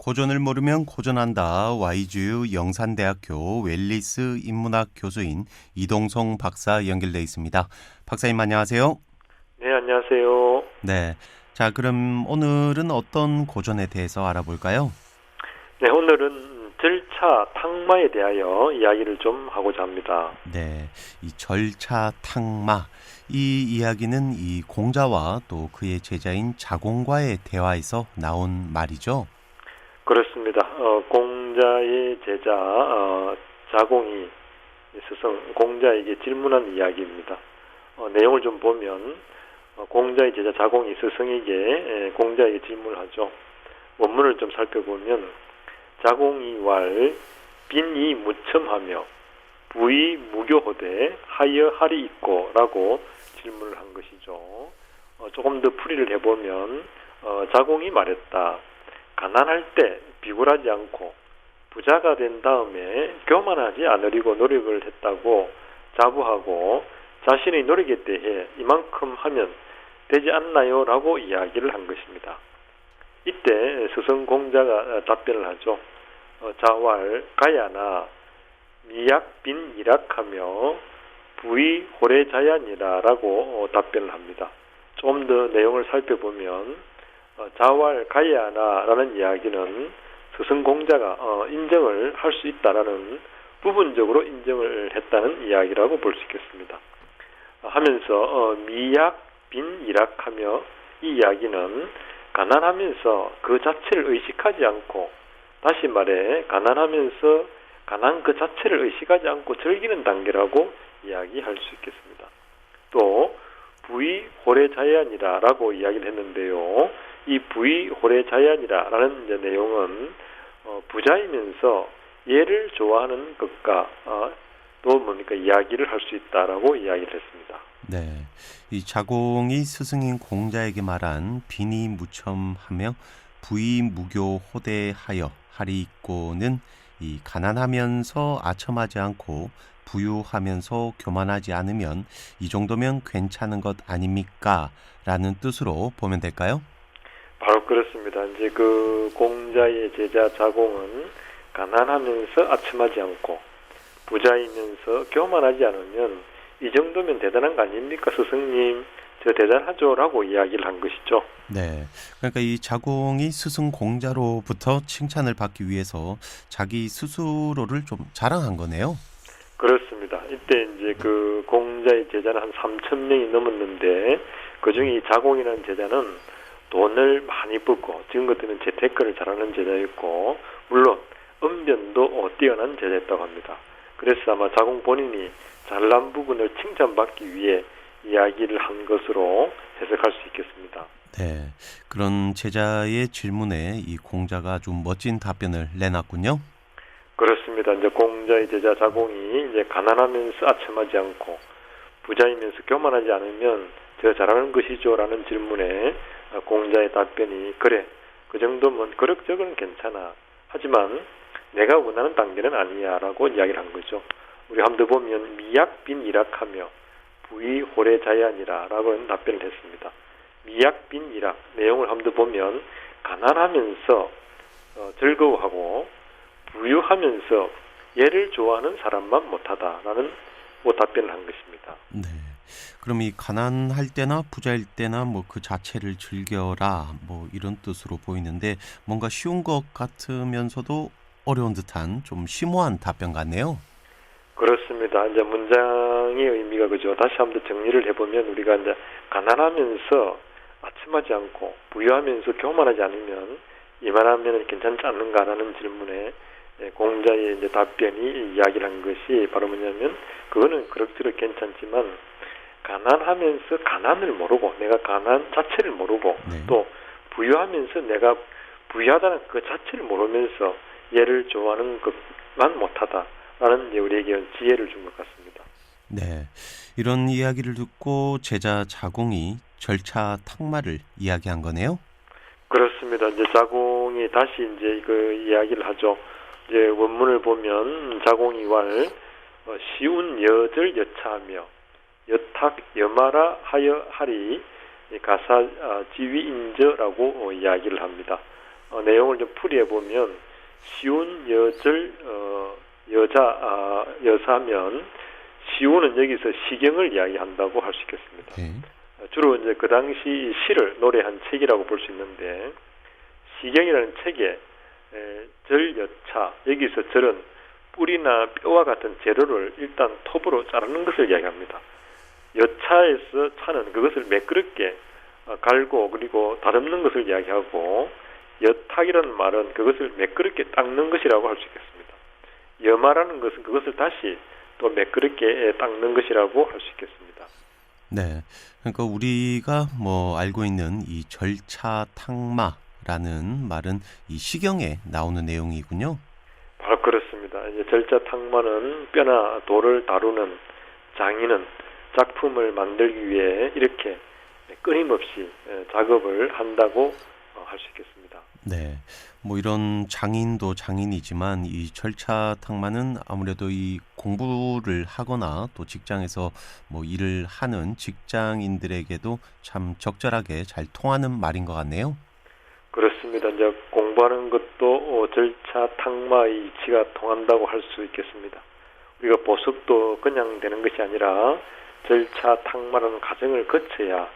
고전을 모르면 고전한다. YGU 영산대학교 웰리스 인문학 교수인 이동성 박사 연결돼 있습니다. 박사님 안녕하세요. 네, 안녕하세요. 네. 자, 그럼 오늘은 어떤 고전에 대해서 알아볼까요? 네, 오늘은 절차 탕마에 대하여 이야기를 좀 하고자 합니다. 네. 이 절차 탕마. 이 이야기는 이 공자와 또 그의 제자인 자공과의 대화에서 나온 말이죠. 그렇습니다. 공자의 제자 자공이 스승 공자에게 질문한 이야기입니다. 내용을 좀 보면 공자의 제자 자공이 스승에게 공자에게 질문을 하죠. 원문을 좀 살펴보면 자공이 왈 빈이 무첨하며 부이 무교호되 하여하리 있고 라고 질문을 한 것이죠. 조금 더 풀이를 해보면 자공이 말했다. 가난할 때 비굴하지 않고 부자가 된 다음에 교만하지 않으려고 노력을 했다고 자부하고 자신의 노력에 대해 이만큼 하면 되지 않나요? 라고 이야기를 한 것입니다. 이때 스승 공자가 답변을 하죠. 자왈 가야나 미약빈 이락하며 부의 호래자야니라 라고 답변을 합니다. 좀 더 내용을 살펴보면 자왈 가야나 라는 이야기는 스승 공자가 인정을 할 수 있다라는 부분적으로 인정을 했다는 이야기라고 볼 수 있겠습니다. 하면서 미약빈 이락하며 이 이야기는 가난하면서 그 자체를 의식하지 않고 다시 말해 가난하면서 가난 그 자체를 의식하지 않고 즐기는 단계라고 이야기할 수 있겠습니다. 또 부의 호래자야니라 라고 이야기를 했는데요. 이 부의 호래자야니라 라는 내용은 부자이면서 얘를 좋아하는 것과 또 뭡니까 이야기를 할 수 있다라고 이야기를 했습니다. 네, 이 자공이 스승인 공자에게 말한 빈이 무첨하며 부이 무교 호대하여 하리 있고는 이 가난하면서 아첨하지 않고 부유하면서 교만하지 않으면 이 정도면 괜찮은 것 아닙니까? 라는 뜻으로 보면 될까요? 바로 그렇습니다. 이제 그 공자의 제자 자공은 가난하면서 아첨하지 않고 부자이면서 교만하지 않으면 이 정도면 대단한 거 아닙니까? 스승님, 저 대단하죠? 라고 이야기를 한 것이죠. 네. 그러니까 이 자공이 스승 공자로부터 칭찬을 받기 위해서 자기 스스로를 좀 자랑한 거네요. 그렇습니다. 이때 이제 그 공자의 제자는 한 3,000명이 넘었는데 그 중에 이 자공이라는 제자는 돈을 많이 벌고 지금 같으면 재테크를 잘하는 제자였고 물론 언변도 뛰어난 제자였다고 합니다. 그래서 아마 자공 본인이 잘난 부분을 칭찬받기 위해 이야기를 한 것으로 해석할 수 있겠습니다. 네. 그런 제자의 질문에 이 공자가 아주 멋진 답변을 내놨군요. 그렇습니다. 이제 공자의 제자 자공이 이제 가난하면서 아첨하지 않고 부자이면서 교만하지 않으면 제가 잘하는 것이죠라는 질문에 공자의 답변이 그래 그 정도면 그럭저럭은 괜찮아. 하지만 내가 원하는 단계는 아니야라고 이야기를 한 거죠. 우리 한번 보면 미약빈 이락하며 부의 호래자야니라라고 답변을 했습니다. 미약빈 이락 내용을 한번 보면 가난하면서 즐거워하고 부유하면서 얘를 좋아하는 사람만 못하다라는 답변을 한 것입니다. 네. 그럼 이 가난할 때나 부자일 때나 뭐 그 자체를 즐겨라 뭐 이런 뜻으로 보이는데 뭔가 쉬운 것 같으면서도 어려운 듯한 좀 심오한 답변 같네요. 그렇습니다. 이제 문장의 의미가 그죠. 다시 한번 정리를 해보면 우리가 이제 가난하면서 아첨하지 않고 부유하면서 교만하지 않으면 이만하면 괜찮지 않는가라는 질문에 공자의 이제 답변이 이야기를 한 것이 바로 뭐냐면 그거는 그럭저럭 괜찮지만 가난하면서 가난을 모르고 내가 가난 자체를 모르고 네. 또 부유하면서 내가 부유하다는 그 자체를 모르면서 얘를 좋아하는 것만 못하다라는 우리에게 지혜를 준 것 같습니다. 네. 이런 이야기를 듣고 제자 자공이 절차 탁마를 이야기한 거네요. 그렇습니다. 이제 자공이 다시 이제 그 이야기를 하죠. 이제 원문을 보면 자공이 왈 시운 여절 여차하며 여탁 여마라 하여 하리 가사 지위인저라고 이야기를 합니다. 내용을 좀 풀이해 보면 시운 여절 여사면 시운은 여기서 시경을 이야기한다고 할 수 있겠습니다. 네. 주로 이제 그 당시 시를 노래한 책이라고 볼 수 있는데 시경이라는 책에 절여차 여기서 절은 뿔이나 뼈와 같은 재료를 일단 톱으로 자르는 것을 이야기합니다. 여차에서 차는 그것을 매끄럽게 갈고 그리고 다듬는 것을 이야기하고 여탁이라는 말은 그것을 매끄럽게 닦는 것이라고 할 수 있겠습니다. 여마라는 것은 그것을 다시 또 매끄럽게 닦는 것이라고 할 수 있겠습니다. 네. 그러니까 우리가 뭐 알고 있는 이 절차탕마라는 말은 이 시경에 나오는 내용이군요. 바로 그렇습니다. 이제 절차탕마는 뼈나 돌을 다루는 장인은 작품을 만들기 위해 이렇게 끊임없이 작업을 한다고 할 수 있겠습니다. 네. 뭐 이런 장인도 장인이지만 이 절차탕마는 아무래도 이 공부를 하거나 또 직장에서 뭐 일을 하는 직장인들에게도 참 적절하게 잘 통하는 말인 것 같네요. 그렇습니다. 이제 공부하는 것도 절차탕마의 이치가 통한다고 할 수 있겠습니다. 우리가 보석도 그냥 되는 것이 아니라 절차탕마라는 과정을 거쳐야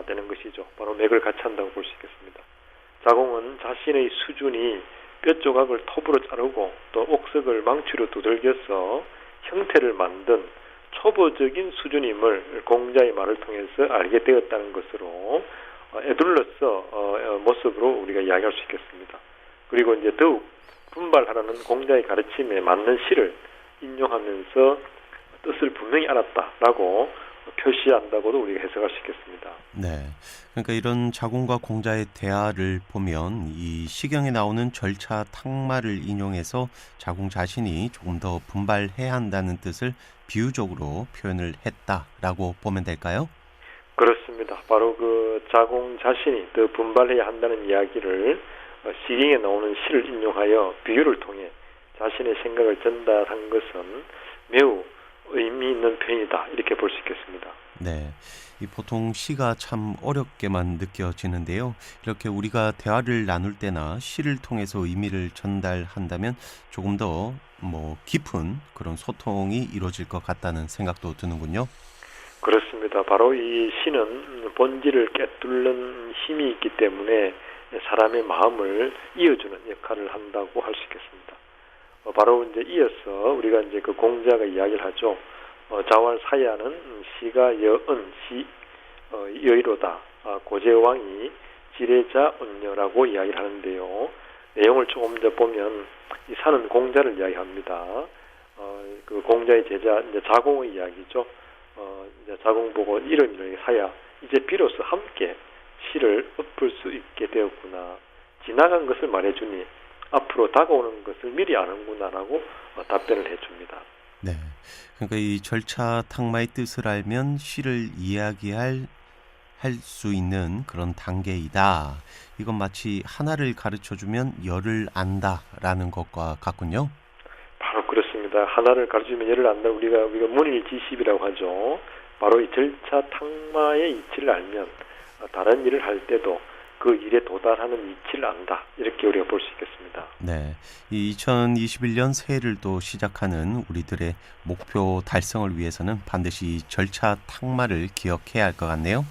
되는 것이죠. 바로 맥을 같이 한다고 볼 수 있겠습니다. 자공은 자신의 수준이 뼈 조각을 톱으로 자르고 또 옥석을 망치로 두들겨서 형태를 만든 초보적인 수준임을 공자의 말을 통해서 알게 되었다는 것으로 에둘러서 모습으로 우리가 이야기할 수 있겠습니다. 그리고 이제 더욱 분발하라는 공자의 가르침에 맞는 시를 인용하면서 뜻을 분명히 알았다라고 표시한다고도 우리가 해석할 수 있겠습니다. 네. 그러니까 이런 자공과 공자의 대화를 보면 이 시경에 나오는 절차탕마를 인용해서 자공 자신이 조금 더 분발해야 한다는 뜻을 비유적으로 표현을 했다라고 보면 될까요? 그렇습니다. 바로 그 자공 자신이 더 분발해야 한다는 이야기를 시경에 나오는 시를 인용하여 비유를 통해 자신의 생각을 전달한 것은 매우 의미 있는 표현이다 이렇게 볼 수 있겠습니다. 네, 이 보통 시가 참 어렵게만 느껴지는데요. 이렇게 우리가 대화를 나눌 때나 시를 통해서 의미를 전달한다면 조금 더 깊은 그런 소통이 이루어질 것 같다는 생각도 드는군요. 그렇습니다. 바로 이 시는 본질을 꿰뚫는 힘이 있기 때문에 사람의 마음을 이어주는 역할을 한다고 할 수 있겠습니다. 바로 이제 이어서 우리가 이제 그 공자가 이야기를 하죠. 자왈사야는 시가 여은 여의로다. 고제왕이 지례자 온녀라고 이야기를 하는데요. 내용을 조금 더 보면 이 사는 공자를 이야기합니다. 그 공자의 제자 이제 자공의 이야기죠. 이제 자공 보고 이런 사야 이제 비로소 함께 시를 읊을 수 있게 되었구나. 지나간 것을 말해주니 앞으로 다가오는 것을 미리 아는구나라고 답변을 해줍니다. 네, 그러니까 이 절차탕마의 뜻을 알면 시를 이야기할 수 있는 그런 단계이다. 이건 마치 하나를 가르쳐주면 열을 안다라는 것과 같군요. 바로 그렇습니다. 하나를 가르치면 열을 안다. 우리가 문일지십이라고 하죠. 바로 이 절차탕마의 이치를 알면 다른 일을 할 때도 그 일에 도달하는 이치를 안다. 이렇게 우리가 볼 수 있겠습니다. 네, 이 2021년 새해를 또 시작하는 우리들의 목표 달성을 위해서는 반드시 이 절차탕마를 기억해야 할 것 같네요.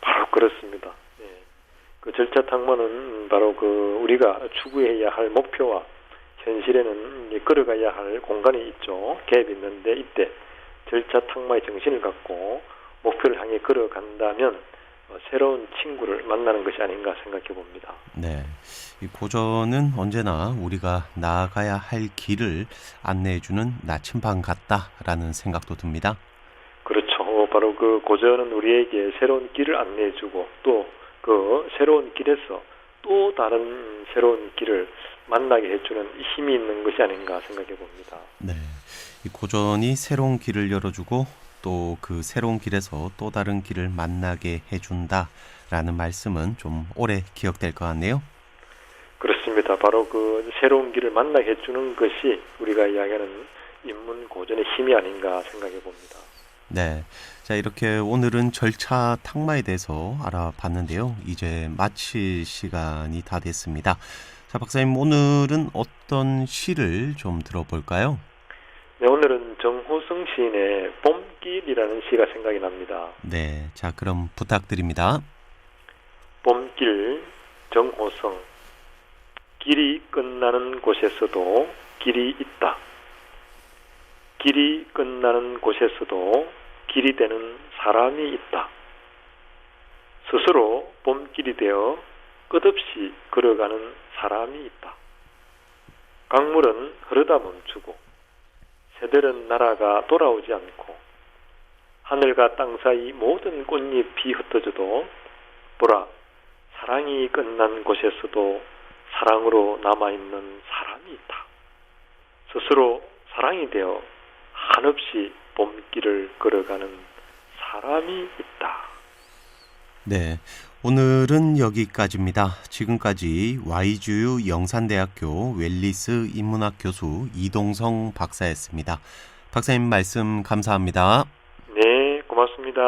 바로 그렇습니다. 예. 그 절차탕마는 바로 그 우리가 추구해야 할 목표와 현실에는 걸어가야 할 공간이 있죠. 갭이 있는데 이때 절차탕마의 정신을 갖고 목표를 향해 걸어간다면 새로운 친구를 만나는 것이 아닌가 생각해 봅니다. 네, 이 고전은 언제나 우리가 나아가야 할 길을 안내해주는 나침반 같다라는 생각도 듭니다. 그렇죠. 바로 그 고전은 우리에게 새로운 길을 안내해주고 또 그 새로운 길에서 또 다른 새로운 길을 만나게 해주는 힘이 있는 것이 아닌가 생각해 봅니다. 네, 이 고전이 새로운 길을 열어주고 또 그 새로운 길에서 또 다른 길을 만나게 해준다라는 말씀은 좀 오래 기억될 것 같네요. 그렇습니다. 바로 그 새로운 길을 만나게 해주는 것이 우리가 이야기하는 인문 고전의 힘이 아닌가 생각해 봅니다. 네. 자, 이렇게 오늘은 절차 탁마에 대해서 알아봤는데요. 이제 마칠 시간이 다 됐습니다. 자, 박사님, 오늘은 어떤 시를 좀 들어볼까요? 네, 오늘은 정호성 시인의 봄길이라는 시가 생각이 납니다. 네. 자, 그럼 부탁드립니다. 봄길, 정호성. 길이 끝나는 곳에서도 길이 있다. 길이 끝나는 곳에서도 길이 되는 사람이 있다. 스스로 봄길이 되어 끝없이 걸어가는 사람이 있다. 강물은 흐르다 멈추고 새들은 날아가 돌아오지 않고 하늘과 땅 사이 모든 꽃잎이 흩어져도 보라, 사랑이 끝난 곳에서도 사랑으로 남아있는 사람이 있다. 스스로 사랑이 되어 한없이 봄길을 걸어가는 사람이 있다. 네. 오늘은 여기까지입니다. 지금까지 YGU 영산대학교 웰리스 인문학 교수 이동성 박사였습니다. 박사님 말씀 감사합니다. 네, 고맙습니다.